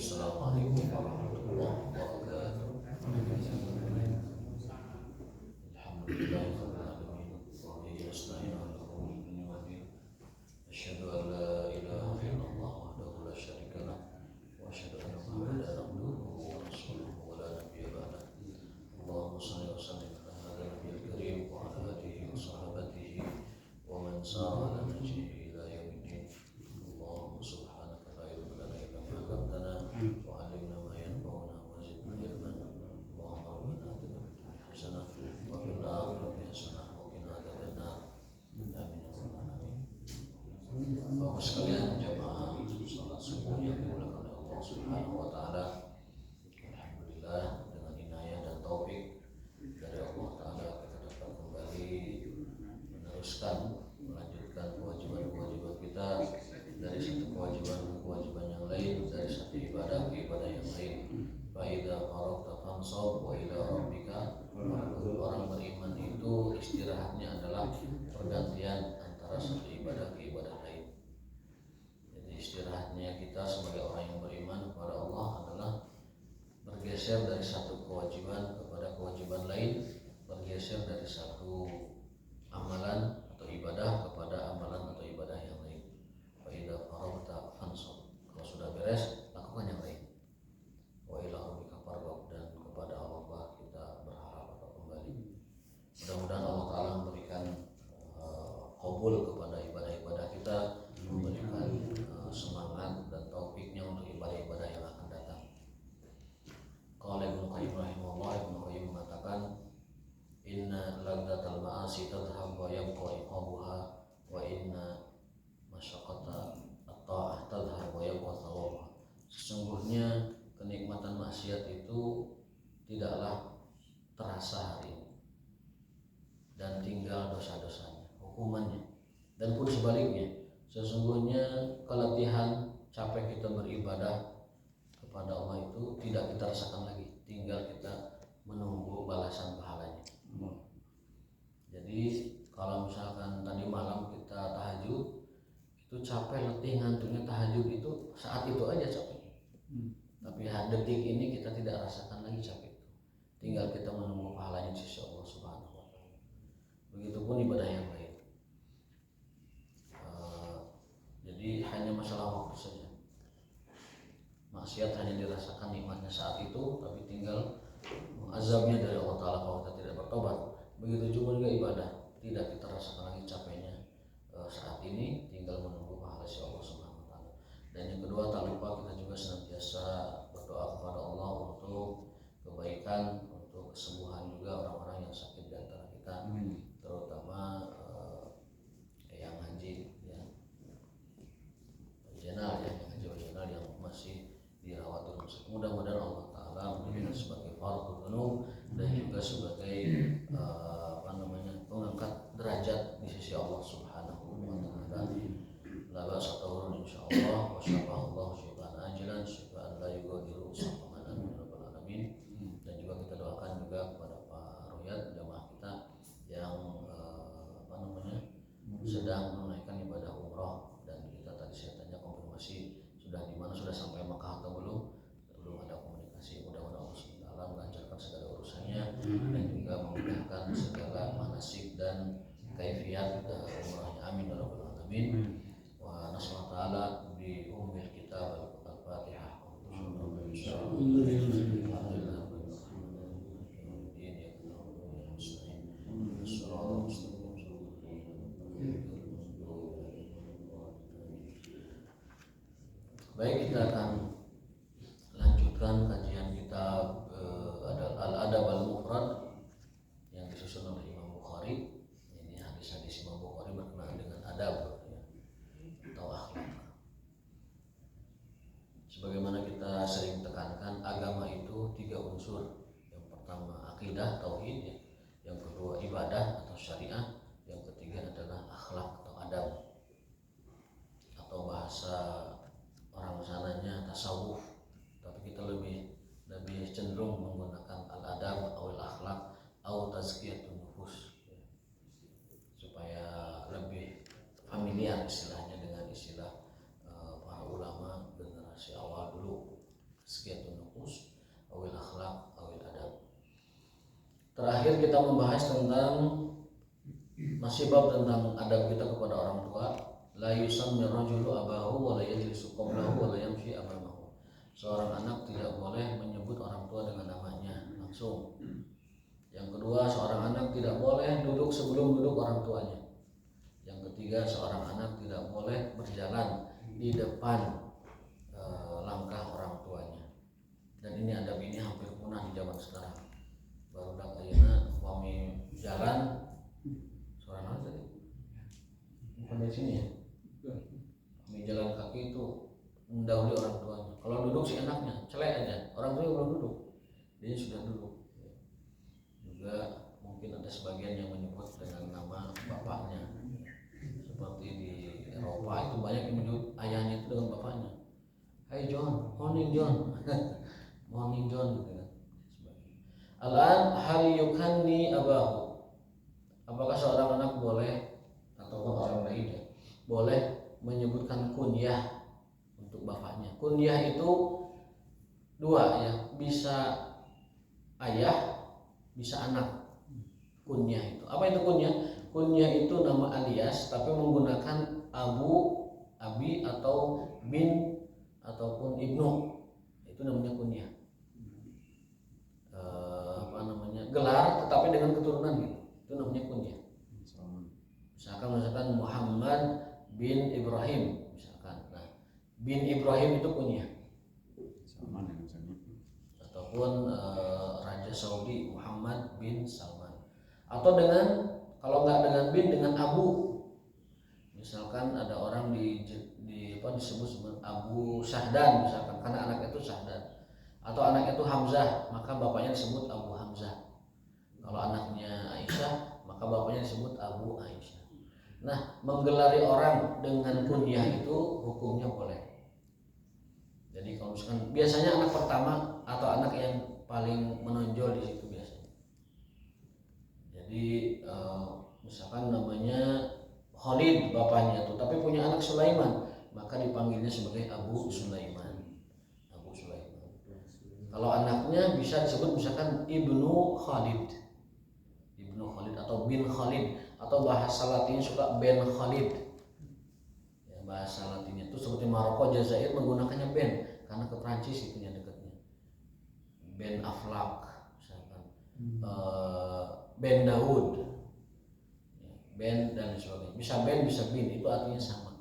Assalamualaikum warahmatullahi wabarakatuh. Alhamdulillah rabbil alamin. Wa bihi nasta'in 'ala umuri dunya waddin. Asyhadu an la ilaha illallah wahdahu la syarika lah wa asyhadu anna Muhammadan abduhu wa rasuluhu wa la nabiyya ba'dah. Allahumma shalli wa sallim ala hadzal nabiyil karim wa ala alihi wa sahbihi wa man sara ala nahjihi ila yaumiddin. Allahumma subhanaka la ilma lana illa ma 'allamtana wa 'allimna ma yanfa'una wa zidna ilman. Allahumma rabbana atina fid dunya hasanah wa fil akhirati hasanah wa qina adzabannar. Amin ya rabbal alamin. Bapak sekalian jamaah salat subuh yang dimuliakan oleh Allah Subhanahu wa taala. Alhamdulillah dengan inayah dan taufik dari Allah taala kita dapat kembali melanjutkan kewajiban-kewajiban kita dari satu kewajiban ke kewajiban yang lain, dari satu ibadah ke ibadah yang lain. Fa idza faragta fansab wa ila rabbika farghab. Orang beriman itu istirahatnya adalah pergantian antara satu ibadah ke ibadah lain. Jadi istirahatnya kita sebagai orang yang beriman kepada Allah adalah bergeser dari satu kewajiban kepada kewajiban lain, bergeser dari satu amalan atau ibadah kepada amalan atau ibadah yang lain. Fa idza faragta fansab. Kalau sudah beres, lakukan yang lain. Wa ila rabbika farghab, dan kepada Allah kita berharap atau kembali. Mudah-mudahan Allah taala memberikan qabul kepada ibadah-ibadah kita, memberikan semangat dan taufiknya untuk ibadah-ibadah yang akan datang. Qala Ibnu Qayyim rahimahullah, Ibnu Qayyim mengatakan, inna ladzatal ma'asi tadhhab wa yabqa iqabuha wa inna masyaqqata at-ta'ah tadhhab wa yabqa thawabuha. Sesungguhnya kenikmatan maksiat itu tidaklah terasa hari ini dan tinggal dosa-dosanya, hukumannya. Dan pun sebaliknya, sesungguhnya keletihan capek kita beribadah kepada Allah itu tidak kita rasakan lagi, tinggal kita menunggu balasan pahalanya. Jadi kalau misalkan tadi malam kita tahajud, itu capek, letih, ngantuknya tahajud itu saat itu aja capek. Tapi detik ini kita tidak rasakan lagi capek itu, tinggal kita menunggu pahalanya di sisi Allah Subhanahu wa taala. Begitupun ibadah yang lain. Jadi hanya masalah waktu saja. Maksiat hanya dirasakan nikmatnya saat itu, tapi tinggal azabnya dari Allah taala kalau kita tidak bertobat. Begitu juga ibadah, tidak kita rasakan lagi capeknya saat ini, tinggal menunggu pahala si Allah Subhanahu wa taala. Dan yang kedua, tak lupa kita juga senantiasa berdoa kepada Allah untuk kebaikan, untuk kesembuhan juga orang-orang yang sakit di antara kita, terutama yang haji ya. Yang haji original yang masih dirawat di rumah sakit. Mudah-mudahan Allah taala menjadikan sebagai fardhu dzunub dan juga sebagai pengangkat derajat di sisi Allah Subhanahu wa taala. La ba'sa tahurun insyaallah wa syafa'allahu syifaan ajilan syifaan la yughadiru saqaman amin rabbal alamin. Dan juga kita doakan juga kepada Pak Royat, jamaah kita yang sedang menunaikan ibadah umrah, dan kita tadi saya tanya konfirmasi sudah di mana, sudah sampai Makkah atau belum ada komunikasi. Mudah-mudahan Allah SWT melancarkan segala urusannya dan juga memudahkan segala manasik dan kaifiat umrahnya. Amin ya rabbal alamin. Wa nasma ta'ala bi ummil kitab al-Fatihah. Baik, kita akan lanjutkan kajian kitab Al-Adab Al-Mufrad yang disusun oleh Imam Bukhari. Ini hadis-hadis Imam Bukhari berkenaan dengan adab ya, atau akhlak. Sebagaimana kita sering tekankan, agama itu 3 unsur. Yang pertama akidah, tauhid ya. Yang kedua ibadah atau syariah. Yang ketiga adalah akhlak atau adab, atau bahasa orang sananya tasawuf, tapi kita lebih kita membahas tentang masih bab tentang adab kita kepada orang tua. La yusammi rajulu abahu wa la yajlisu qablahu wa la yamshi amamahu. Seorang anak tidak boleh menyebut orang tua dengan namanya langsung. Yang kedua, seorang anak tidak boleh duduk sebelum duduk orang tuanya. Yang ketiga, seorang anak tidak boleh berjalan di depan langkah orang tuanya. Dan ini adab ini hampir punah di zaman sekarang. Baru dak ayeuna upami jalan seorang anak tadi. Bukan dari sini ya. Kami jalan kaki itu mendahului orang tuanya. Kalau duduk sih enaknya, celek aja. Orang tuanya belum duduk, dia sudah duduk. Juga mungkin ada sebagian yang menyebut dengan nama bapaknya. Seperti di Eropa itu banyak yang menyebut ayahnya itu dengan bapaknya. Hai John, morning John, morning John gitu kan. Al-an hal yukanni abahu. Apakah seorang anak boleh atau orang lain boleh menyebutkan kunyah untuk bapaknya? Kunyah itu dua ya, bisa ayah, bisa anak. Kunyah itu. Apa itu kunyah? Kunyah itu nama alias tapi menggunakan abu, abi atau bin ataupun ibnu. Itu namanya kunyah. Gelar tetapi dengan keturunan gitu. Itu namanya kunyah. Misalkan Muhammad bin Ibrahim misalkan. Nah, bin Ibrahim itu kunyah. Ataupun Raja Saudi Muhammad bin Salman. Atau dengan kalau nggak dengan bin dengan Abu. Misalkan ada orang disebut Abu Syahdan misalkan karena anaknya itu Syahdan. Atau anaknya itu Hamzah, maka bapaknya disebut Abu Hamzah. Kalau anaknya Aisyah, maka bapaknya disebut Abu Aisyah. Nah, menggelari orang dengan kunyah itu hukumnya boleh. Jadi kalau misalkan biasanya anak pertama atau anak yang paling menonjol di situ biasanya. Jadi misalkan namanya Khalid bapaknya itu, tapi punya anak Sulaiman, maka dipanggilnya sebagai Abu Sulaiman. Abu Sulaiman. Kalau anaknya bisa disebut misalkan Ibnu Khalid. Ibnu Khalid atau bin Khalid atau bahasa Latinnya suka Ben Khalid. Ya, bahasa Latinnya itu seperti Maroko, Jazair menggunakannya Ben karena ke Prancis itunya dekatnya. Ben Aflaq misalkan. Ben Daud. Ya, Ben dan sebagainya. Bisa Ben bisa bin itu artinya sama.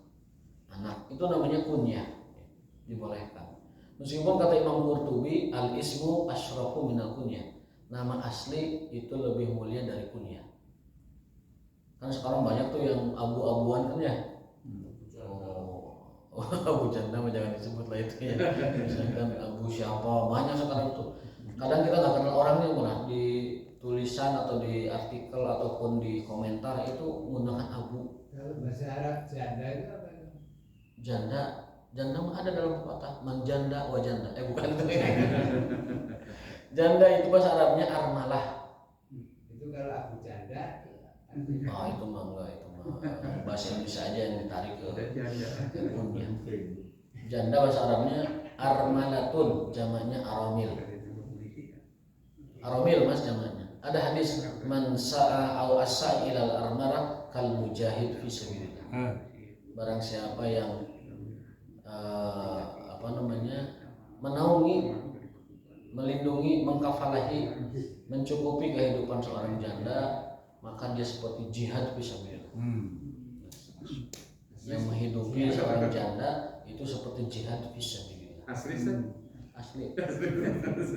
Anak itu namanya kunyah. Ya, dibolehkan. Meskipun kata Imam Qurtubi al-ismu asyrafu minal kunyah. Nama asli itu lebih mulia dari kunyah. Kan sekarang banyak tuh yang abu-abuan kan ya. Abu Janda jangan disebut lah itu ya. Misalkan Abu siapa banyak sekarang tuh. Kadang kita nggak kenal orangnya pernah di tulisan atau di artikel ataupun di komentar itu menggunakan abu. Kalau bahasa Arab janda itu apa? Janda mah ada dalam pepatah manjanda wajanda. Bukan itu ya. Janda itu bahasa Arabnya armalah. Itu kalau Abu Janda. Itu mah enggak, itu mah bahasa Indonesia aja yang ditarik ke kunyah. Janda bahasa Arabnya armalatun, jamaknya aramil. Aramil mas jamaknya. Ada hadis man sa'a aw asa ilal armara kal mujahid fi sabilillah. Barang siapa yang menaungi, melindungi, mengkafalahi, mencukupi kehidupan seorang janda, maka dia seperti jihad fisabilillah. Yang menghidupi seorang janda itu seperti jihad fisabilillah. Asli.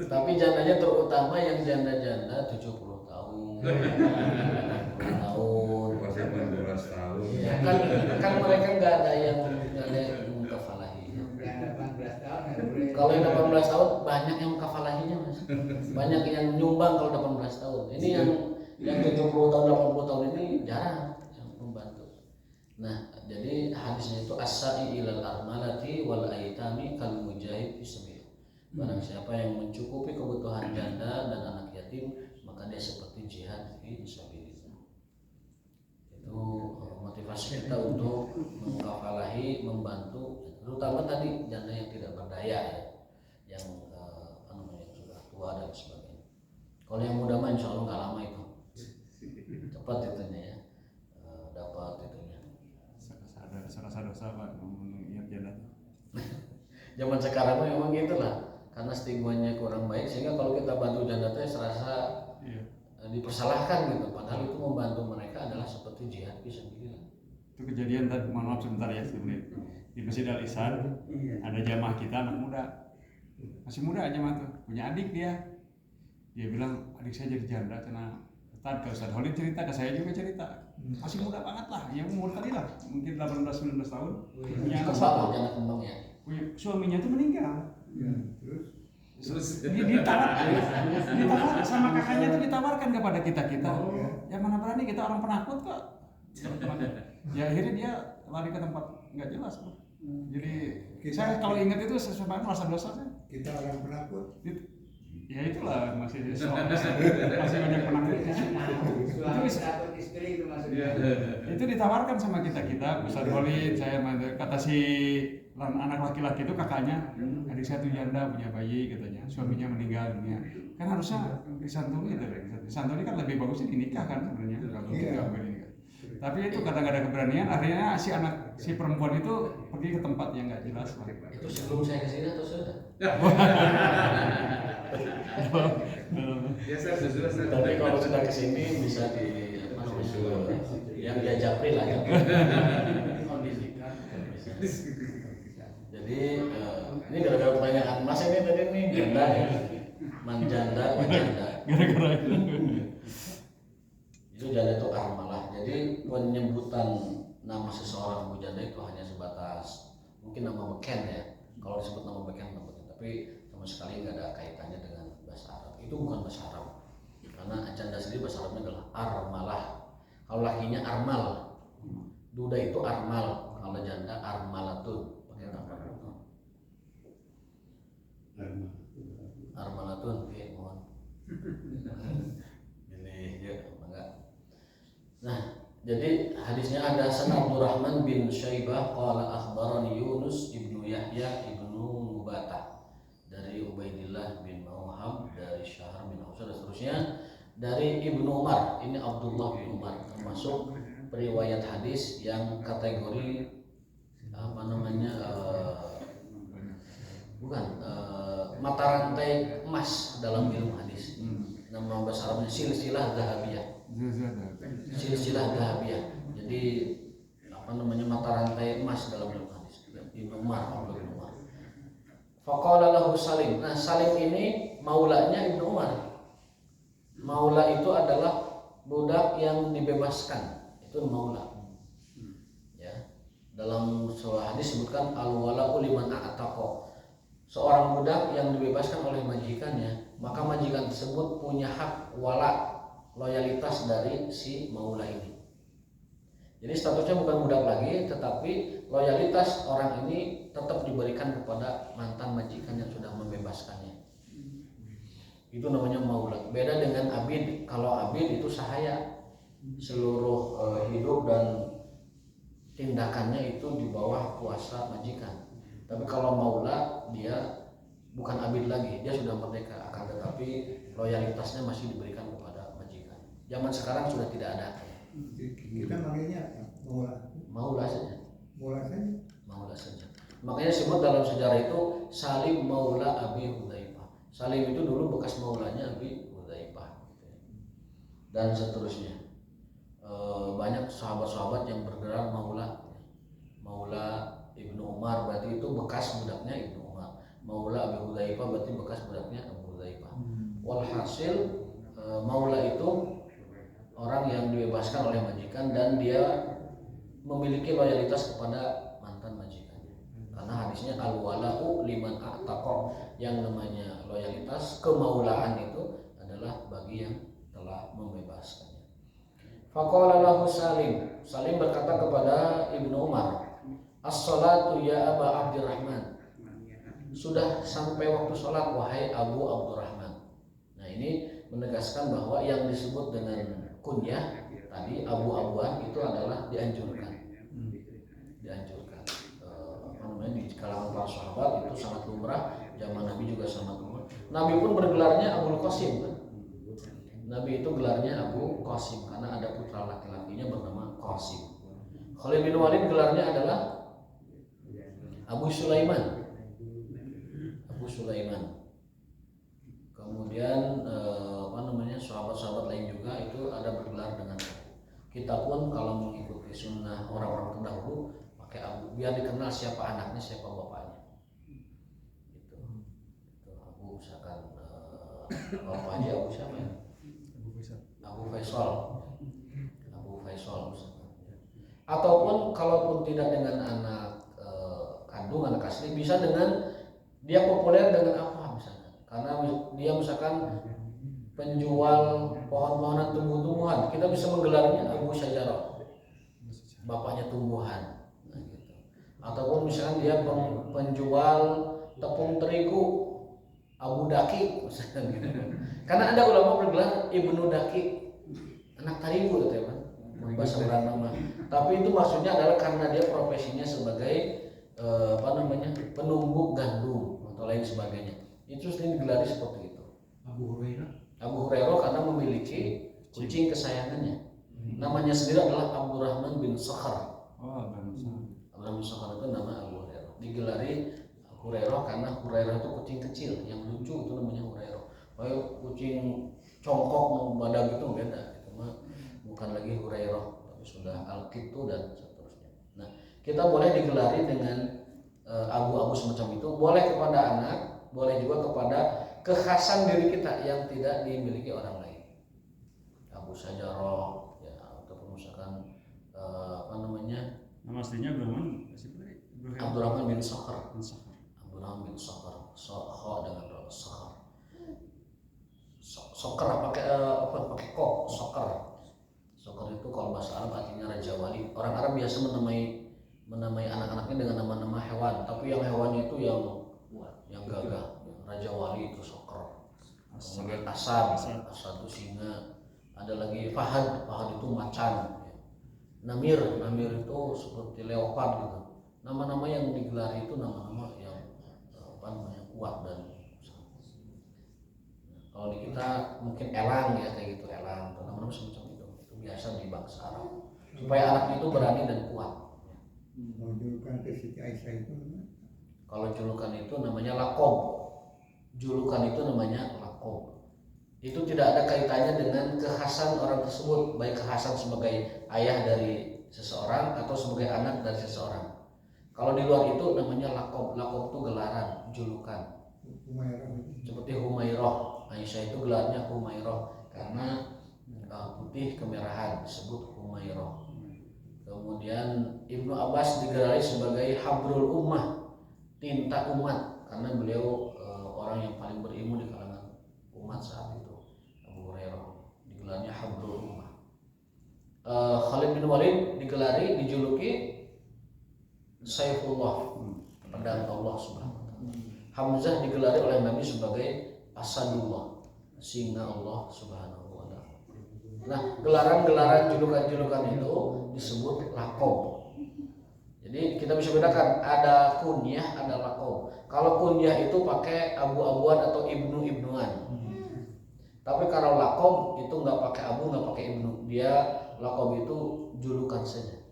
Tapi jandanya terutama yang janda-janda 70 tahun, 80 tahun, 18 tahun. Ya, kan mereka nggak ada yang mengkafalahi. Kalau yang 18 tahun banyak yang mengkafalahinya mas, banyak yang nyumbang kalau 18 tahun. Ini yang 70 tahun 80 tahun ini jarang yang membantu. Nah, jadi hadisnya itu as-sa'i ilal armalati wal aitami kal mujahid fisabilillah. Barang siapa yang mencukupi kebutuhan janda dan anak yatim, maka dia seperti jihad fisabilillah. Itu motivasi kita untuk mengkafalahi, membantu, terutama tadi janda yang tidak berdaya ya, yang sudah tua dan sebagainya. Kalau yang muda mah insya Allah nggak lama itu dapat itunya ya, dapat itunya. Rasa dosa Pak mengingat janda. Zaman sekarang memang gitulah, karena stigmanya kurang baik sehingga kalau kita bantu janda teh serasa dipersalahkan gitu, padahal itu membantu mereka adalah seperti jihad fisabilillah. Itu kejadian tadi, mohon maaf sebentar ya sebenarnya. Di Masjid Al Ihsan ada jamaah kita anak muda, masih muda aja mah tuh, punya adik dia bilang adik saya jadi janda karena Ustaz, ke Ustaz Holid cerita, ke saya juga cerita, masih muda banget lah, ya umur tadi lah mungkin 18-19 tahun, punya anak satu, ya. Suaminya tuh meninggal. Ya, terus Ditawar sama kakaknya tuh ditawarkan kepada kita. Ya mana berani, kita orang penakut kok. Ya akhirnya dia lari ke tempat nggak jelas Pak. Jadi saya kalau ingat itu sesuatu merasa dosa saya. kita orang penakut. Ya itulah masih banyak penakutnya. Suami takut istri itu maksudnya. Itu ditawarkan sama kita Ustaz Holid, saya kata si anak laki-laki itu kakaknya, adik saya tuh janda punya bayi katanya, suaminya meninggal dunia, kan harusnya disantuni itu, disantuni kan lebih bagusnya dinikah kan sebenarnya kalau tidak menikah. Tapi itu kadang ada keberanian, akhirnya si perempuan itu pergi ke tempat yang nggak jelas. Itu sebelum saya kesini atau sudah? Biasa sudah. Tapi kalau sudah kesini bisa yang dia japri lah ya. Jadi ini gara-gara pertanyaan Mas ini tadi nih janda ya, manjanda. Gara-gara itu janda itu armalah. Jadi penyebutan nama seseorang janda itu hanya sebatas mungkin nama beken ya. Kalau disebut nama beken tapi sama sekali nggak ada kaitannya dengan bahasa Arab. Itu bukan bahasa Arab. Karena janda sendiri bahasa Arabnya adalah armalah. Kalau lakinya armal, duda itu armal. Kalau janda armalatun. Pakai nama armalatun, oke, mohon. Ini ya, enggak. Nah, jadi hadisnya ada Sanan Abdurrahman bin Syaibah qala akhbarani Yunus ibnu Yahya ibnu Mubatah dari Ubaidillah bin Mawhab dari Syahr bin Ausad dan seterusnya dari Ibnu Umar. Ini Abdullah bin Umar termasuk periwayat hadis yang kategori mata rantai emas dalam ilmu hadis. Nama bahasa Arabnya silsilah dhahabiyah. Silsilah dhahabiyah. Jadi mata rantai emas dalam ilmu hadis. Ibnu Umar, Abdullah bin Umar. Faqala lahu Salim. Nah, Salim ini maulanya Ibnu Umar. Maula itu adalah budak yang dibebaskan. Itu maula. Ya. Dalam sebuah hadis disebutkan al-wala'u liman a'taqa. Seorang budak yang dibebaskan oleh majikannya, maka majikan tersebut punya hak wala, loyalitas dari si maula ini. Jadi statusnya bukan budak lagi, tetapi loyalitas orang ini tetap diberikan kepada mantan majikan yang sudah membebaskannya. Itu namanya maula. Beda dengan abid. Kalau abid itu sahaya, seluruh hidup dan tindakannya itu di bawah kuasa majikan. Tapi kalau maula dia bukan abid lagi, dia sudah merdeka, akan tetapi loyalitasnya masih diberikan kepada majikan. Zaman sekarang sudah tidak ada. Kita manggilnya apa? Maula saja. Maula saja. Makanya disebut dalam sejarah itu Salim Maula Abi Hudzaifah. Salim itu dulu bekas maulanya Abi Hudzaifah. Dan seterusnya. Banyak sahabat-sahabat yang bergerak maula. Maula Ibnu Umar berarti itu bekas budaknya Ibnu Umar. Maula Abi Hudzaifah berarti bekas budaknya Abu Hudzaifah. Walhasil maula itu orang yang dibebaskan oleh majikan dan dia memiliki loyalitas kepada mantan majikannya. Karena hadisnya al-wala'u liman a'taqa, yang namanya loyalitas kemaulaan itu adalah bagi yang telah membebaskannya. Faqala lahu Salim. Salim berkata kepada Ibnu Umar, "As-salatu ya Aba Abdurrahman." Sudah sampai waktu sholat wahai Abu Abdurrahman. Nah, ini menegaskan bahwa yang disebut dengan kunyah tadi abu-abuan itu adalah dianjurkan. Di kalangan para sahabat itu sangat lumrah, zaman Nabi juga sangat lumrah. Nabi pun bergelarnya Abul Qasim kan? Nabi itu gelarnya Abu Qasim karena ada putra laki-lakinya bernama Qasim. Khalid bin Walid gelarnya adalah Abu Sulaiman. Abu Sulaiman. Kemudian sahabat-sahabat lain juga itu ada bergelar dengan Abu. Kita pun kalau mengikuti sunnah orang-orang terdahulu pakai Abu biar dikenal siapa anaknya, siapa bapaknya. Itu Abu misalkan bapaknya Abu siapa ya? Abu Faisal. Abu Faisal misalkan. Ataupun kalaupun tidak dengan anak kandung, anak asli, bisa dengan dia populer dengan apa misalkan. Karena dia misalkan penjual pohon-pohonan tumbuh-tumbuhan, kita bisa menggelarnya Abu Syajarah, bapaknya tumbuhan. Nah, gitu. Ataupun misalkan dia penjual tepung terigu, Abu Daki misalkan gitu. Karena ada ulama bergelar Ibnu Daki, anak terigu gitu ya kan, bahasa Arab nama. Tapi itu maksudnya adalah karena dia profesinya sebagai penumbuk gandum atau lain sebagainya. Itu sering digelari seperti itu. Abu Hurairah karena memiliki kucing kesayangannya. Namanya sendiri adalah Abdurrahman bin Sakhar. Abdurrahman bin Sakhar itu nama Abu Hurairah. Digelari Hurairah karena Hurairah itu kucing kecil yang lucu, itu namanya Hurairah. Kayak kucing congkok badak itu beda, itu mah bukan lagi Hurairah, tapi sudah Al-Qittu dan seterusnya. Nah, kita boleh digelari dengan abu-abu semacam itu, boleh kepada anak, boleh juga kepada kekhasan diri kita yang tidak dimiliki orang lain. Abu Syajarah ya, ataupun misalkan nama aslinya Abdurrahman bin Sakhar. Abdurrahman bin Sakhar, Sakhar dengan ra, Sakhar. Sokar pakai kok, Sokar. Sokar itu kalau bahasa Arab artinya raja wali. Orang Arab biasa menamai anak-anaknya dengan nama-nama hewan, tapi yang hewannya itu yang gagah. Raja wali itu Sokar. Kemudian Asad itu singa. Ada lagi Fahad itu macan. Namir itu seperti leopard gitu. Nama-nama yang digelari itu nama-nama yang kuat dan kalau di kita mungkin elang ya kayak gitu, elang atau nama-nama semacam itu biasa di bangsa Arab supaya anaknya itu berani dan kuat. Julukan ke Siti Aisyah itu kalau julukan itu namanya lakob. Julukan itu namanya lakob. Itu tidak ada kaitannya dengan kekhasan orang tersebut, baik kekhasan sebagai ayah dari seseorang atau sebagai anak dari seseorang. Kalau di luar itu namanya lakob. Lakob itu gelaran, julukan. Seperti Humairah. Aisyah itu gelarnya Humairah karena putih kemerahan disebut Humairah. Kemudian Ibnu Abbas digelari sebagai Habrul Ummah, tinta umat, karena beliau orang yang paling berilmu di kalangan umat saat itu. Abu Hurairah digelarnya Habrul Ummah. Khalid bin Walid dijuluki Saifullah, pedang Allah Subhanahu wa taala. Hamzah digelari oleh Nabi sebagai Asadullah, singa Allah Subhanahu wa taala. Nah, gelaran-gelaran julukan-julukan itu disebut lakob. Jadi kita bisa bedakan ada kunyah, ada lakob. Kalau kunyah itu pakai abu-abuan atau ibnu-ibnuan. Tapi kalau lakob itu nggak pakai abu, nggak pakai ibnu. Dia lakob itu julukan saja.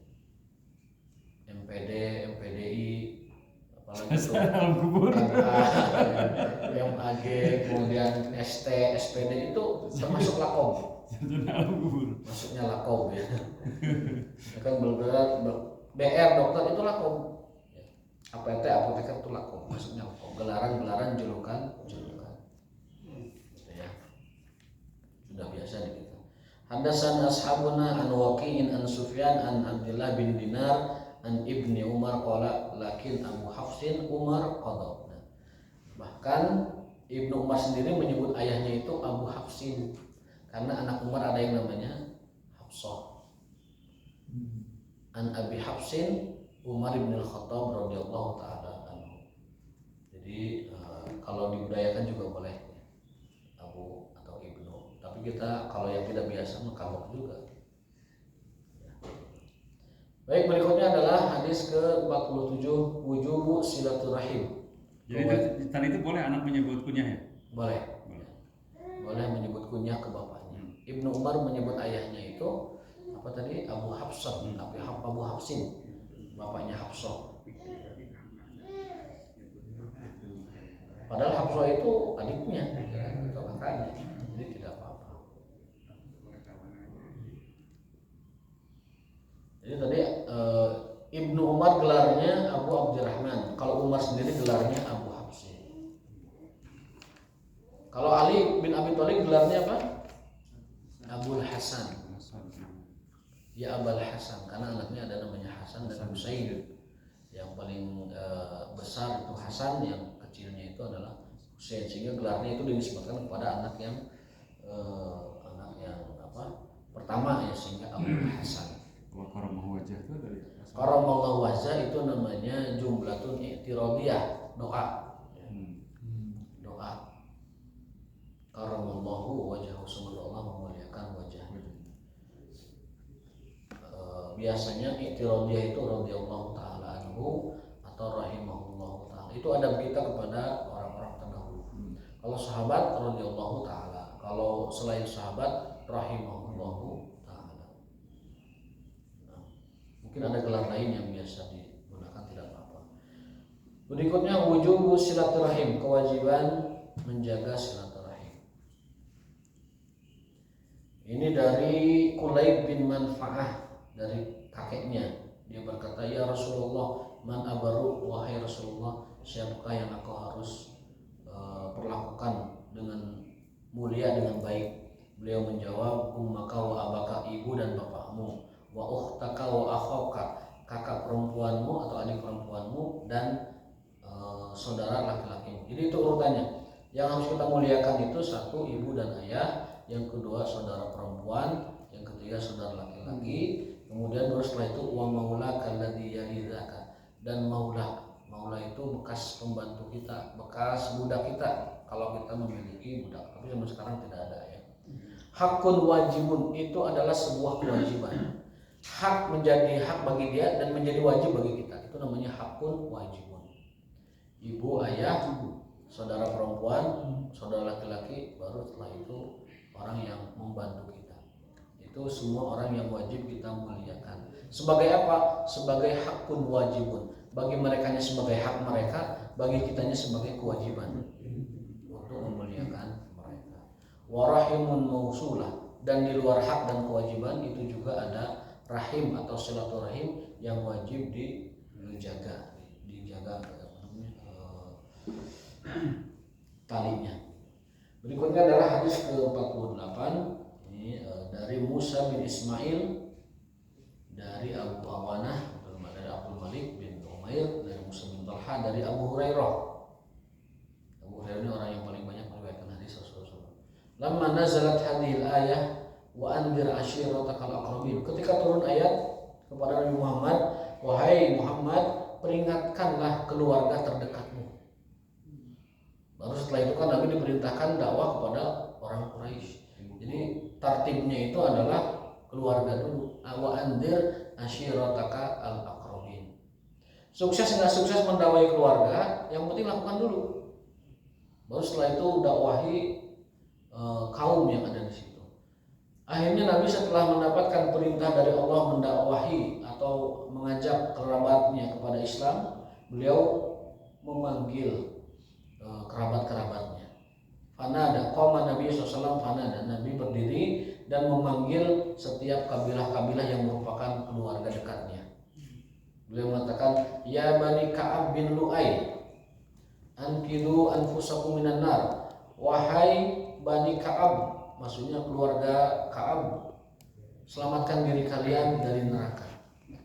MPD, MPDI, apalagi itu MAG, kemudian ST, SPD itu termasuk lakob. Maksudnya lakob ya. Kan berat BR dokter itu lakob. APT apoteker itu lakob. Maksudnya lakob. Gelaran-gelaran julukan. Gitu ya. Sudah biasa di kita. Hadasan ashabuna an Waqi'in an Sufyan an Abdullah bin Dinar an Ibni Umar qala lakin Abu Hafsin Umar qadha. Bahkan Ibnu Umar sendiri menyebut ayahnya itu Abu Hafsin karena anak Umar ada yang namanya Hafsah. An Abi Hafsin Umar bin Al-Khattab radhiyallahu taala anhu. Jadi kalau dibudayakan juga boleh Abu atau Ibnu. Tapi kita kalau yang tidak biasa mengkamuk juga. Baik, berikutnya adalah hadis ke-47 wujubu silaturahim. Jadi tadi itu boleh anak menyebut kunyah ya? Boleh menyebut kunyah ke bapaknya. Ibnu Umar menyebut ayahnya itu apa tadi, Abu Hafsan, Abu Hafsin, bapaknya Hafsah. Padahal Hafsah itu adiknya atau kakaknya, jadi tidak apa-apa. Jadi tadi Ibnu Umar gelarnya Abu Abdurrahman, kalau Umar sendiri gelarnya Abu Hafsin. Kalau Ali bin Abi Thalib gelarnya apa? Abul Hasan. Ya Abul Hasan, karena anaknya ada namanya Hasan dan Husain. Yang paling besar itu Hasan, yang kecilnya itu adalah Husain, sehingga gelarnya itu dinisbatkan kepada anak yang pertama ya, sehingga Abul Hasan. Kalau karamah wajah itu dari Karamah wajah itu namanya jumlatun i'tiradiyah, doa. Doa. Karamallahu wajhahu, semoga Allah memuliakan wajahnya. Biasanya i'tiradiyah itu radhiyallahu taala anhu atau rahimahullahu taala. Itu adab kita kepada orang-orang terdahulu. Kalau sahabat radhiyallahu taala, kalau selain sahabat rahimahullahu taala. Mungkin ada gelar lain yang biasa digunakan, tidak apa-apa. Berikutnya wujubu silaturahim, kewajiban menjaga silaturahim. Ini dari Kulayb bin Manfa'ah, dari kakeknya. Dia berkata, ya Rasulullah, man abaru, wahai Rasulullah, siapakah yang aku harus perlakukan dengan mulia, dengan baik? Beliau menjawab, ummaka wa abaka, ibu dan bapakmu, wa ukhtaka wa akhaka, kakak perempuanmu atau adik perempuanmu, dan saudara laki-lakimu. Jadi itu urutannya. Yang harus kita muliakan itu satu, ibu dan ayah, yang kedua saudara perempuan, yang ketiga saudara laki-laki, kemudian baru setelah itu wa maula kalladzi yalidaka, dan maula itu bekas pembantu kita, bekas budak kita kalau kita memiliki budak, tapi sampai sekarang tidak ada ya. Hakun wajibun itu adalah sebuah kewajiban. Hak menjadi hak bagi dia dan menjadi wajib bagi kita, itu namanya hakun wajibun. Ibu, ayah, saudara perempuan, saudara laki-laki, baru setelah itu orang yang membantu kita. Itu semua orang yang wajib kita muliakan. Sebagai apa? Sebagai hakun wajibun. Bagi merekanya sebagai hak mereka, bagi kitanya sebagai kewajiban untuk memuliakan mereka. Warahimun mausulah, dan di luar hak dan kewajiban itu juga ada rahim atau silaturahim yang wajib dijaga talinya. Berikutnya adalah hadis ke-48, ini dari Musa bin Ismail, dari Abu Awanah, dari Abdul Malik bin Umair, dari Musa bin Talha, dari Abu Hurairah. Abu Hurairah ini orang yang paling banyak meriwayatkan hadis Rasulullah. Lamma nazalat hadhil ayah wa anzir ashiratakal aqrabin. Ketika turun ayat kepada Nabi Muhammad, wahai Muhammad, peringatkanlah keluarga terdekatmu. Baru setelah itu kan Nabi diperintahkan dakwah kepada orang Quraisy. Jadi tartibnya itu adalah keluarga dulu. Wa anzir ashirataka al-aqrabin. Sukses nggak sukses mendakwai keluarga, yang penting lakukan dulu. Baru setelah itu dakwahi kaum yang ada di situ. Akhirnya Nabi setelah mendapatkan perintah dari Allah mendakwahi atau mengajak kerabatnya kepada Islam, beliau memanggil kerabat-kerabatnya. Fanada, qoma Nabi SAW, fanada, Nabi berdiri dan memanggil setiap kabilah-kabilah yang merupakan keluarga dekatnya. Beliau mengatakan, ya Bani Ka'ab bin Lu'ay, anqidu anfusakum minan nar. Wahai Bani Ka'ab, maksudnya keluarga Ka'ab, selamatkan diri kalian dari neraka.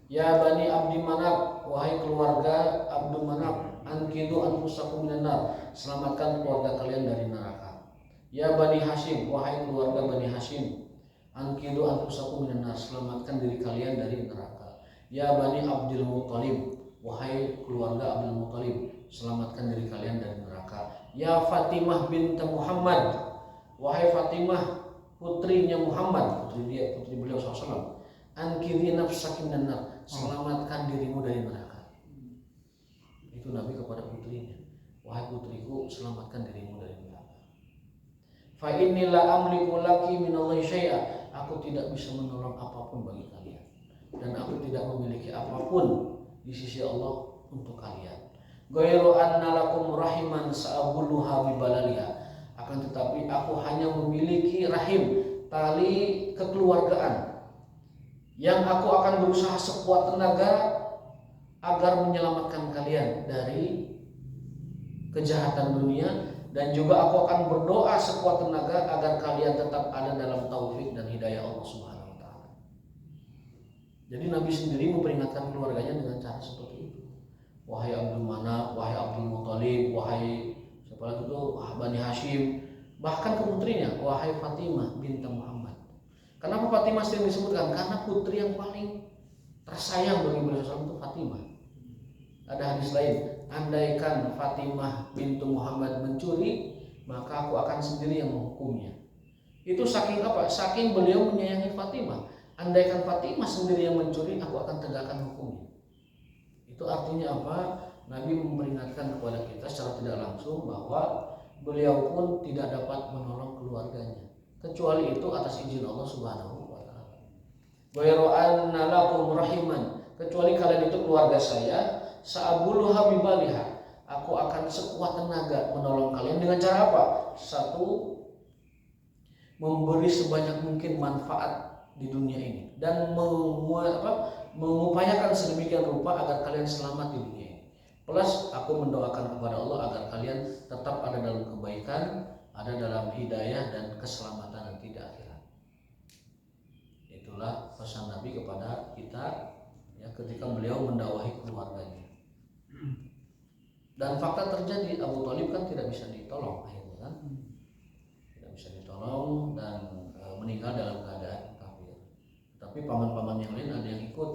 Ya Bani Abdi Manaf, wahai keluarga Abdul Manaf, anqidu anfusakum minan nar, selamatkan keluarga kalian dari neraka. Ya Bani Hashim, wahai keluarga Bani Hashim, anqidu anfusakum minan nar, selamatkan diri kalian dari neraka. Ya Bani Abdul Muttalib, wahai keluarga Abdul Muttalib, selamatkan diri kalian dari neraka. Ya Fatimah binti Muhammad, wahai Fatimah putrinya Muhammad, putri beliau SAW, anqidhi nafsaki minan nar, selamatkan dirimu dari neraka. Itu Nabi kepada putrinya, wahai putriku, selamatkan dirimu dari neraka. Fa inni la amliku laki minallahi syai'a. Aku tidak bisa menolong apapun bagi kalian dan aku tidak memiliki apapun di sisi Allah untuk kalian. Ghairu anna lakum rahiman sa'abuluha bibalaliha. Akan tetapi aku hanya memiliki rahim, tali kekeluargaan, yang aku akan berusaha sekuat tenaga agar menyelamatkan kalian dari kejahatan dunia, dan juga aku akan berdoa sekuat tenaga agar kalian tetap ada dalam taufik dan hidayah Allah Subhanahu wa taala. Jadi Nabi sendiri memperingatkan keluarganya dengan cara seperti itu. Wahai Abdul Manaf, wahai Abdul Muthalib, wahai siapa lagi itu, Bani Hashim, bahkan ke putrinya, wahai Fatimah binti Muhammad. Kenapa Fatimah sering disebutkan? Karena putri yang paling tersayang bagi beliau itu Fatimah. Ada hadis lain, andaikan Fatimah binti Muhammad mencuri, maka aku akan sendiri yang menghukumnya. Itu saking apa? Saking beliau menyayangi Fatimah. Andaikan Fatimah sendiri yang mencuri, aku akan tegakkan hukumnya. Itu artinya apa? Nabi memperingatkan kepada kita secara tidak langsung bahwa beliau pun tidak dapat menolong keluarganya, kecuali itu atas izin Allah Subhanahu wa taala. Ghairu anna lakum rahiman, kecuali kalian itu keluarga saya, sa'abuluha bibaliha. Aku akan sekuat tenaga menolong kalian dengan cara apa? Satu, memberi sebanyak mungkin manfaat di dunia ini dan mengupayakan sedemikian rupa agar kalian selamat di dunia ini. Plus aku mendoakan kepada Allah agar kalian tetap ada dalam kebaikan, ada dalam hidayah dan keselamatan nanti di akhirat. Itulah pesan Nabi kepada kita ya, ketika beliau mendakwahi keluarganya. Dan fakta terjadi, Abu Thalib kan tidak bisa ditolong akhirnya kan, tidak bisa ditolong dan meninggal dalam keadaan kafir. Tapi paman-paman yang lain ada yang ikut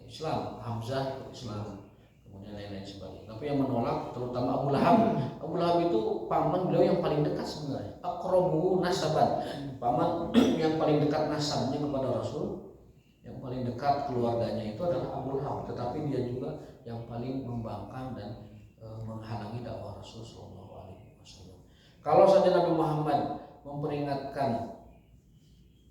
Islam, Hamzah ikut Islam, kemudian lain-lain sebagainya. Tapi yang menolak terutama Abu Lahab. Abu Lahab itu paman beliau yang paling dekat sebenarnya, aqrabu nasaban, paman yang paling dekat nasabnya kepada Rasul, yang paling dekat keluarganya itu adalah Abu Lahab. Tetapi dia juga yang paling membangkang dan menghalangi dakwah Rasul Sallallahu Alaihi Wasallam. Kalau saja Nabi Muhammad memperingatkan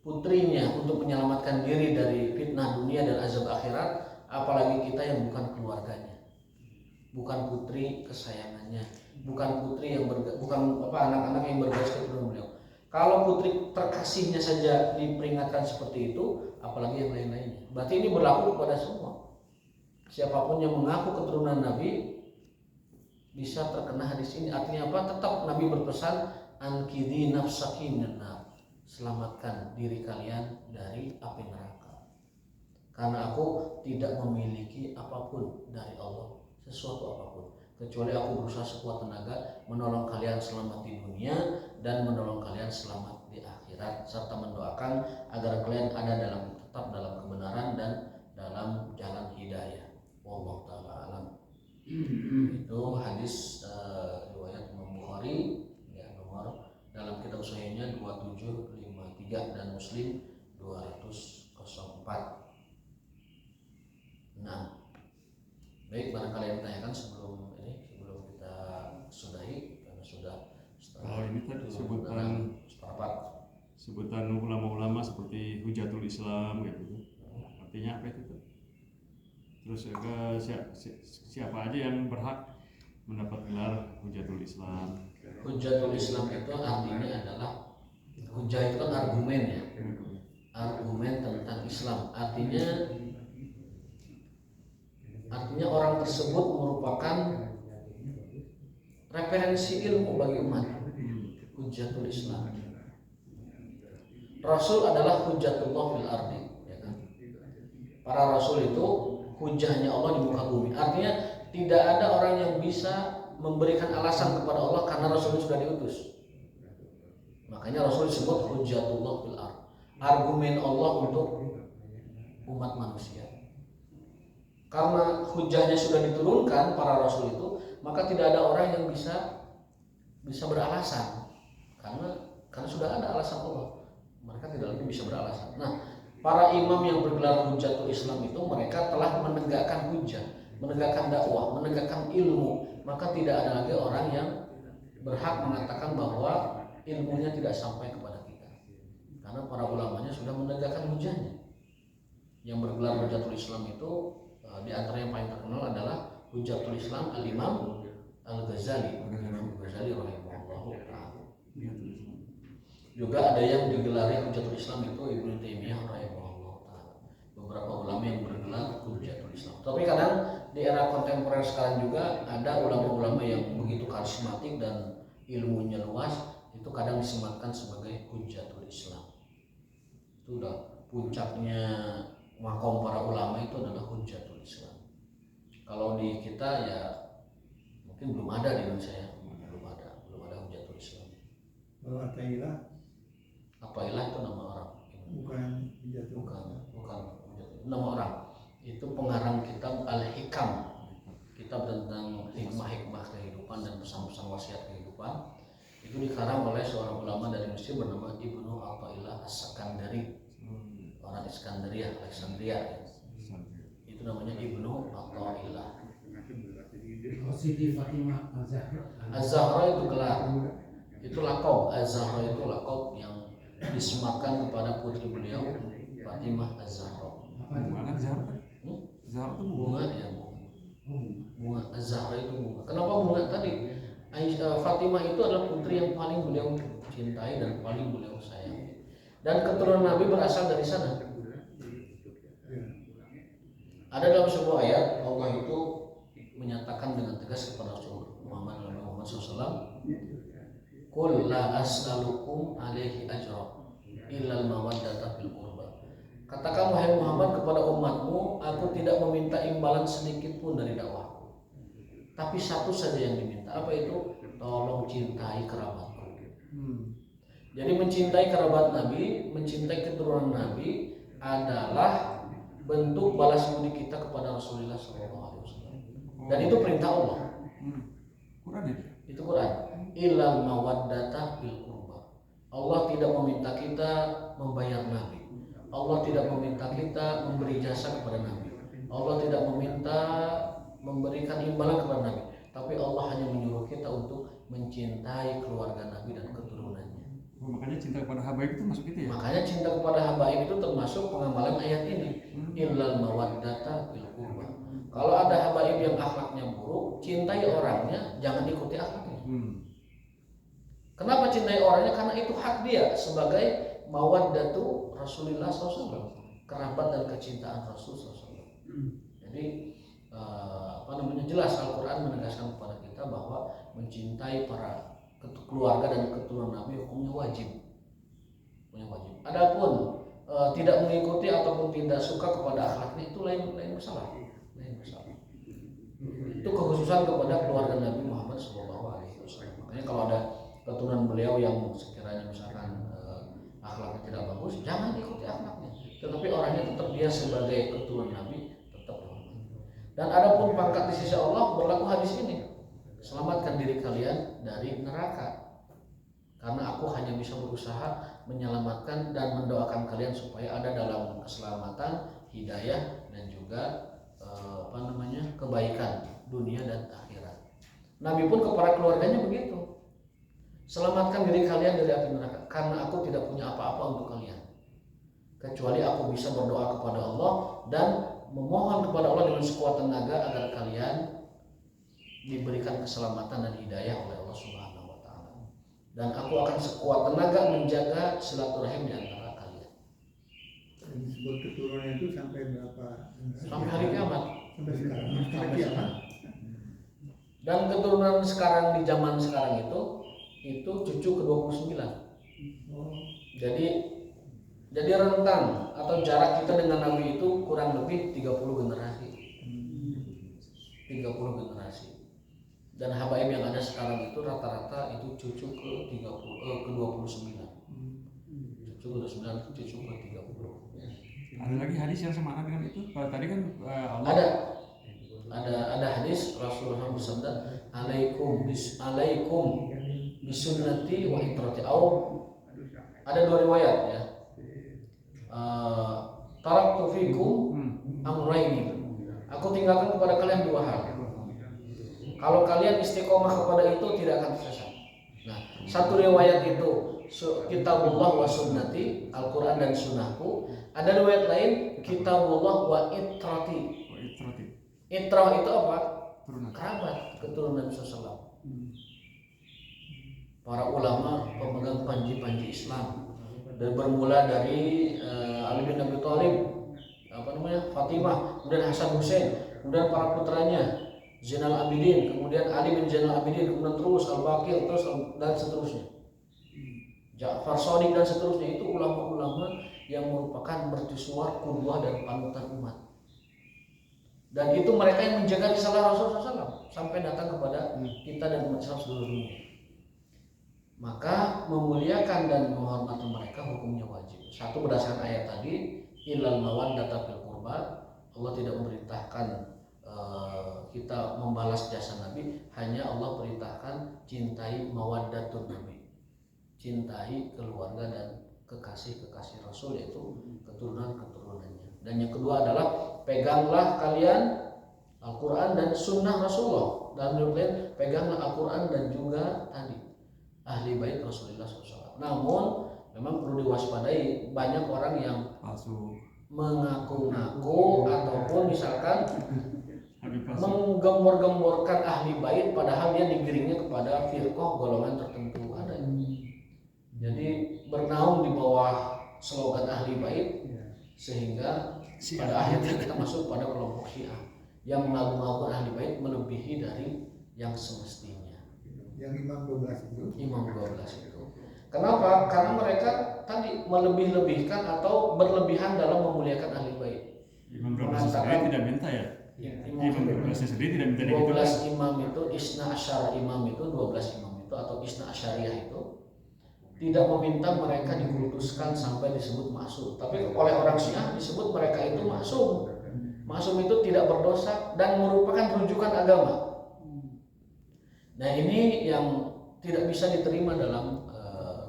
putrinya untuk menyelamatkan diri dari fitnah dunia dan azab akhirat, apalagi kita yang bukan keluarganya, bukan putri kesayangannya, bukan putri yang anak-anak yang bergaris keturunan beliau. Kalau putri terkasihnya saja diperingatkan seperti itu, apalagi yang lain-lainnya. Berarti ini berlaku kepada semua. Siapapun yang mengaku keturunan Nabi bisa terkena hadis ini. Artinya apa? Tetap Nabi berpesan, ankidhi nafsaki minan nar, selamatkan diri kalian dari api neraka. Karena aku tidak memiliki apapun dari Allah, sesuatu apapun, kecuali aku berusaha sekuat tenaga menolong kalian selamat di dunia dan menolong kalian selamat di akhirat, serta mendoakan agar kalian ada tetap dalam kebenaran dan dalam jalan hidayah. Wallahu ta'ala alam. Itu hadis riwayat Imam Bukhari ya, nomor dalam kitab sahihnya 2753 dan Muslim 204. Nah, baik, barangkali yang ditanyakan sebelum kita sudahi karena sudah ini tadi sebutan ulama-ulama seperti Hujatul Islam gitu. Artinya apa itu? Terus siapa aja yang berhak mendapat gelar Hujatul Islam? Hujatul Islam itu artinya adalah, hujah itu kan argumen ya, argumen tentang Islam. Artinya orang tersebut merupakan referensi ilmu bagi umat. Hujatul Islam. Rasul adalah hujatullah fil ardi, ya kan? Para rasul itu hujahnya Allah di muka bumi. Artinya tidak ada orang yang bisa memberikan alasan kepada Allah karena Rasul sudah diutus. Makanya Rasul disebut hujatullah fil ard, argumen Allah untuk umat manusia. Karena hujahnya sudah diturunkan para rasul itu, maka tidak ada orang yang bisa beralasan karena sudah ada alasan Allah. Mereka tidak lagi bisa beralasan. Nah, para imam yang bergelar Hujatul Islam itu mereka telah menegakkan hujah, menegakkan dakwah, menegakkan ilmu. Maka tidak ada lagi orang yang berhak mengatakan bahwa ilmunya tidak sampai kepada kita. Karena para ulamanya sudah menegakkan hujahnya. Yang bergelar Hujatul Islam itu di antara yang paling terkenal adalah Hujatul Islam Al-Imam Al-Ghazali. Imam Al-Ghazali rahimahullah ta'ala. Juga ada yang digelari Hujatul Islam itu Ibnu Taimiyah rahimahullah ta'ala. Beberapa ulama yang bergelar Hujatul Islam. Tapi kadang di era kontemporer sekarang juga ada ulama-ulama yang begitu karismatik dan ilmunya luas, itu kadang disematkan sebagai Hujatul Islam. Itu udah puncaknya makom para ulama itu adalah Hujatul Islam. Kalau di kita ya mungkin belum ada di Indonesia ya, belum ada Hujatul Islam. Kalau Atailah Apa ilah itu nama orang? bukan Hujatul. Bukan nama orang. Itu pengarang kitab Al-Hikam, kitab tentang hikmah-hikmah kehidupan dan pesan-pesan wasiat kehidupan. Itu dikarang oleh seorang ulama dari Mesir bernama Ibnu Athaillah As-Sakandari, orang Iskandaria, Alexandria. Itu namanya Ibnu Athaillah. Siti Fatimah Az-Zahra. Az-Zahra itu gelar, itu lakob. Az-Zahra itu lakob yang disematkan kepada putri beliau Fatimah Az-Zahra. Bunga Zahra kan? Zahra itu bunga. Bunga ya, bunga. Az-Zahra itu bunga. Kenapa bunga tadi? Fatimah itu adalah putri yang paling beliau cintai dan paling beliau sayangi. Dan keturunan Nabi berasal dari sana. Ada dalam sebuah ayat Allah itu menyatakan dengan tegas kepada Rasul Muhammad SAW, "Qul la as'alukum alaihi ajra illal mawaddata fil qurba." Katakan wahai Muhammad kepada umatmu, aku tidak meminta imbalan sedikit pun dari dakwahku. Tapi satu saja yang diminta, apa itu? Tolong cintai kerabatku. Jadi mencintai kerabat Nabi, mencintai keturunan Nabi adalah bentuk balas budi kita kepada Rasulullah SAW. Dan itu perintah Allah. Quran itu. Itu Quran. Ilal mawaddata fil qurba. Allah tidak meminta kita membayar Nabi. Allah tidak meminta kita memberi jasa kepada Nabi. Allah tidak meminta memberikan imbalan kepada Nabi. Tapi Allah hanya menyuruh kita untuk mencintai keluarga Nabi dan keturunannya. Makanya cinta kepada habaib itu masuk itu ya. Makanya cinta kepada habaib itu termasuk pengamalan ayat ini. Illal mawaddata fil qurba. Kalau ada habaib yang akhlaknya buruk, cintai orangnya, jangan ikuti akhlaknya. Kenapa cintai orangnya? Karena itu hak dia sebagai mawaddatu Rasulullah SAW, kerabat dan kecintaan Rasul SAW. Jadi jelas Al-Quran menegaskan kepada kita bahwa mencintai para keluarga dan keturunan Nabi hukumnya wajib. Adapun tidak mengikuti ataupun tidak suka kepada akhlaknya itu lain masalah. Itu kekhususan kepada keluarga Nabi Muhammad SAW. Makanya kalau ada keturunan beliau yang sekiranya misalkan akhlaknya tidak bagus, jangan ikuti akhlaknya. Tetapi orangnya tetap dia sebagai keturunan Nabi tetap dihormati. Dan adapun pangkat di sisi Allah berlaku hadis ini. Selamatkan diri kalian dari neraka. Karena aku hanya bisa berusaha menyelamatkan dan mendoakan kalian supaya ada dalam keselamatan, hidayah dan juga kebaikan dunia dan akhirat. Nabi pun kepada keluarganya begitu. Selamatkan diri kalian dari api neraka karena aku tidak punya apa-apa untuk kalian. Kecuali aku bisa berdoa kepada Allah dan memohon kepada Allah dengan sekuat tenaga agar kalian diberikan keselamatan dan hidayah oleh Allah Subhanahu wa taala. Dan aku akan sekuat tenaga menjaga silaturahim di antara kalian. Dan disebut keturunan itu sampai berapa? Sampai hari kiamat. Sampai sekarang. Sampai kiamat. Dan keturunan sekarang di zaman sekarang itu cucu ke-29. Jadi rentang atau jarak kita dengan Nabi itu kurang lebih 30 generasi. 30 generasi. Dan habaib yang ada sekarang itu rata-rata itu cucu ke-29. Cucu ke-29, cucu ke-30. Ada lagi hadis yang semakna dengan itu. Kalau tadi kan Allah ada hadis Rasulullah bersabda, alaikum bisunnati wa itrati. Ada dua riwayat ya. Taraktu fikum amrayni. Aku tinggalkan kepada kalian dua hal. Kalau kalian istiqomah kepada itu tidak akan tersesat. Nah, satu riwayat itu kitabullah wa sunnati, Al-Quran dan sunnahku. Ada riwayat lain kitabullah wa itrati. Itrah itu apa? Kerabat keturunan Nabi SAW. Para ulama pemegang panji-panji Islam, dan bermula dari Ali bin Abi Thalib, Fatimah, kemudian Hasan Hussein, kemudian para putranya Zainal Abidin, kemudian Ali bin Zainal Abidin, kemudian terus Al-Baqir, terus dan seterusnya, Ja'far Shadiq dan seterusnya. Itu ulama-ulama yang merupakan mercusuar, qudwah dan panutan umat. Dan itu mereka yang menjaga risalah Rasulullah SAW sampai datang kepada kita dan umat Islam seluruh dunia. Maka memuliakan dan menghormati mereka hukumnya wajib. Satu, berdasarkan ayat tadi, illal mawaddata fil qurba, Allah tidak memerintahkan kita membalas jasa Nabi, hanya Allah perintahkan cintai mawaddatun Nabi, cintai keluarga dan kekasih-kekasih Rasul, yaitu keturunan-keturunannya. Dan yang kedua adalah peganglah kalian Al-Quran dan sunnah Rasulullah. Dalam lain, peganglah Al-Quran dan juga tadi ahli bait Rasulullah SAW. Namun memang perlu diwaspadai, banyak orang yang palsu, mengaku-ngaku ataupun misalkan menggembor-gemborkan ahli bait, padahal dia digiringnya kepada firqah golongan tertentu. Ada. Jadi bernaung di bawah slogan ahli bait, sehingga pada akhirnya kita masuk pada kelompok Syiah yang mengagung-agungkan ahli bait melebihi dari yang semestinya. Yang Imam 12 itu. Imam 12 itu. Kenapa? Karena mereka tadi melebih-lebihkan atau berlebihan dalam memuliakan ahli bait. Imam 12 sendiri tidak minta ya? Imam 12 sendiri tidak minta gitu. 12 imam itu, Isna Asyara imam itu, 12 imam itu atau Isna Asyariyah itu tidak meminta mereka dikuduskan sampai disebut maksum. Tapi oleh orang Syiah disebut mereka itu maksum. Maksum itu tidak berdosa dan merupakan rujukan agama. Nah, ini yang tidak bisa diterima dalam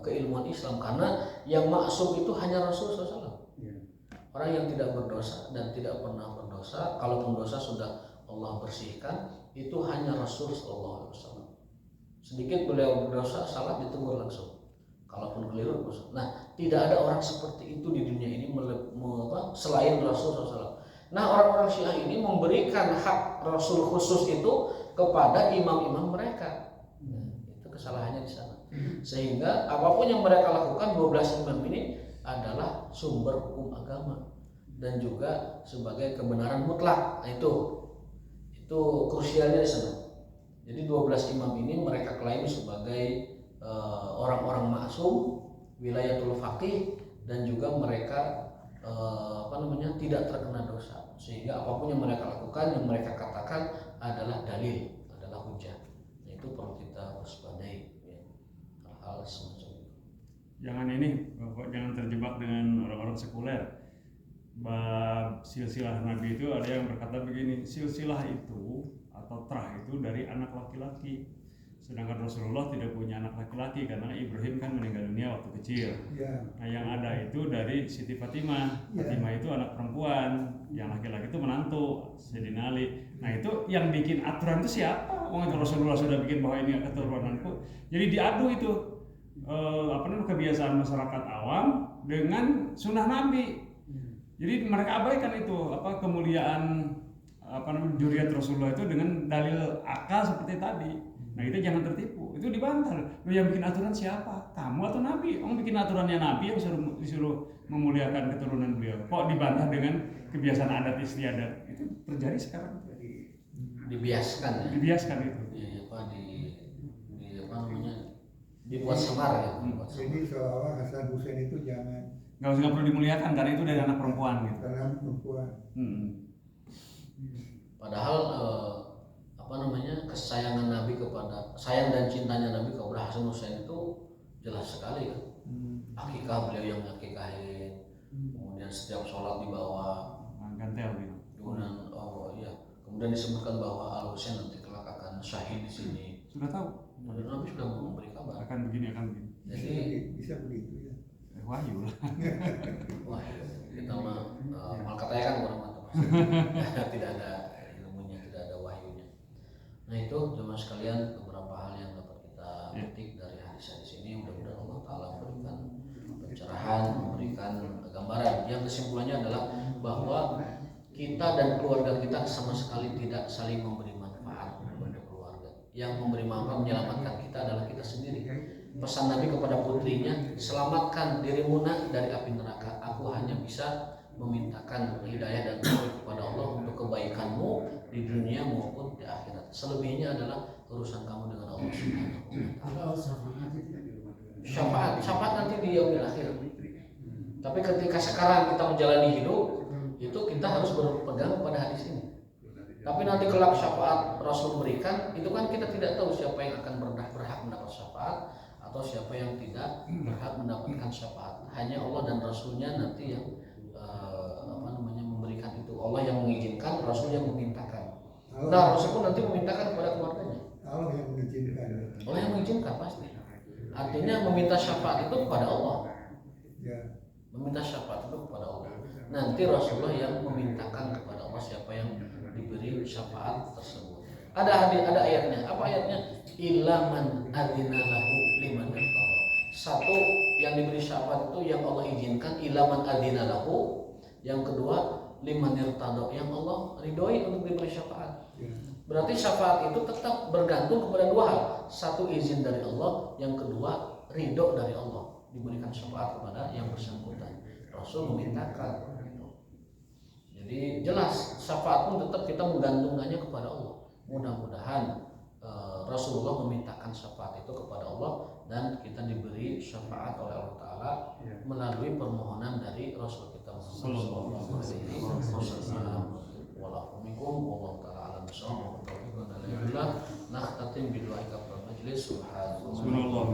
keilmuan Islam, karena yang maksum itu hanya Rasulullah SAW. Orang yang tidak berdosa dan tidak pernah berdosa, kalaupun dosa sudah Allah bersihkan, itu hanya Rasulullah SAW. Sedikit beliau berdosa, salah ditegur langsung. Kalaupun keliru, nah tidak ada orang seperti itu di dunia ini selain Rasul SAW. Nah, orang-orang Syiah ini memberikan hak Rasul khusus itu kepada imam-imam mereka. Nah, itu kesalahannya di sana. Sehingga apapun yang mereka lakukan, 12 imam ini adalah sumber hukum agama dan juga sebagai kebenaran mutlak. Nah, itu krusialnya di sana. Jadi 12 imam ini mereka klaim sebagai orang-orang maksum, wilayatul faqih, dan juga mereka tidak terkena dosa, sehingga apapun yang mereka lakukan, yang mereka katakan adalah dalil, adalah hujah. Nah, itu perlu kita waspadai, ya. Hal-hal semacam itu. Jangan terjebak dengan orang-orang sekuler. Bab silsilah Nabi itu ada yang berkata begini, silsilah itu atau trah itu dari anak laki-laki. Sedangkan Rasulullah tidak punya anak laki-laki karena Ibrahim kan meninggal dunia waktu kecil. Nah, yang ada itu dari Siti Fatimah. Fatimah itu anak perempuan, yang laki-laki itu menantu Sayyidina Ali. Nah, itu yang bikin aturan itu siapa? Rasulullah sudah bikin bahwa ini keturunanku. Jadi diadu itu kebiasaan masyarakat awam dengan sunnah Nabi. Jadi mereka abaikan itu kemuliaan juriat Rasulullah itu dengan dalil akal seperti tadi. Nah, itu jangan tertipu, itu dibantah. Lu yang bikin aturan siapa? Kamu atau Nabi? Kamu bikin aturannya Nabi yang disuruh memuliakan keturunan beliau. Kok dibantah dengan kebiasaan adat istiadat? Itu terjadi sekarang. Dibiaskan ya? Dibiaskan itu. Dibuat semar ya. Jadi seolah Hasan Hussein itu jangan. Nggak perlu dimuliakan karena itu dari anak perempuan gitu. Karena perempuan. Padahal kesayangan Nabi sayang dan cintanya Nabi kepada Hasan Hussein itu jelas sekali kan. Akikah beliau yang akikahin, kemudian setiap sholat dibawa gantel gitu. Kemudian disebutkan bahwa Al Hussein nanti kelak akan syahid di sini. Sudah tahu. Dan Nabi sudah memberi kabar. Akan begini. Jadi bisa begitu ya. Wahyu lah. Wah, kita mal katanya kan orang mata. Tidak ada ilmunya, tidak ada wahyunya. Nah, itu jemaah sekalian beberapa hal yang dapat kita petik dari kisah di sini. Mudah-mudahan Allah Ta'ala memberikan pencerahan, memberikan gambaran. Yang kesimpulannya adalah bahwa kita dan keluarga kita sama sekali tidak saling memberi manfaat kepada keluarga. Yang memberi manfaat menyelamatkan kita adalah kita sendiri. Pesan Nabi kepada putrinya, selamatkan dirimu nak dari api neraka. Aku hanya bisa memintakan hidayah dan taufik kepada Allah untuk kebaikanmu di dunia maupun di akhirat. Selebihnya adalah urusan kamu dengan Allah Subhanahu wa Ta'ala. Syafaat nanti di yaumil akhir. Tapi ketika sekarang kita menjalani hidup, itu kita harus berpegang pada hadis ini. Tapi nanti kelak syafaat Rasul berikan, itu kan kita tidak tahu siapa yang akan berhak mendapat syafaat atau siapa yang tidak berhak mendapatkan syafaat. Hanya Allah dan Rasulnya nanti yang memberikan itu. Allah yang mengizinkan, Rasul yang memintakan. Nah, Rasul pun nanti memintakan kepada keluarganya. Allah yang mengizinkan. Allah yang mengizinkan pasti. Artinya meminta syafaat itu kepada Allah. Ya. Meminta syafaat itu kepada Allah. Nanti Rasulullah yang memintakan kepada Allah siapa yang diberi syafaat tersebut. Ada ayatnya. Apa ayatnya? Illa man adzina lahu liman irtada. Satu, yang diberi syafaat itu yang Allah izinkan, illa man adzina lahu. Yang kedua, liman irtada, yang Allah ridhoi untuk diberi syafaat. Berarti syafaat itu tetap bergantung kepada dua hal. Satu, izin dari Allah. Yang kedua, ridho dari Allah. Diberikan syafaat kepada yang bersangkutan. Rasul memintakan. Jadi jelas syafaat pun tetap kita menggantungkannya kepada Allah. Mudah-mudahan Rasulullah memintakan syafaat itu kepada Allah dan kita diberi syafaat oleh Allah Ta'ala melalui permohonan dari Rasul kita Muhammad SAW. Wallahu ta'ala alam bisawab. Nakhtatim bidu'a kafar majlis. Subhanallah.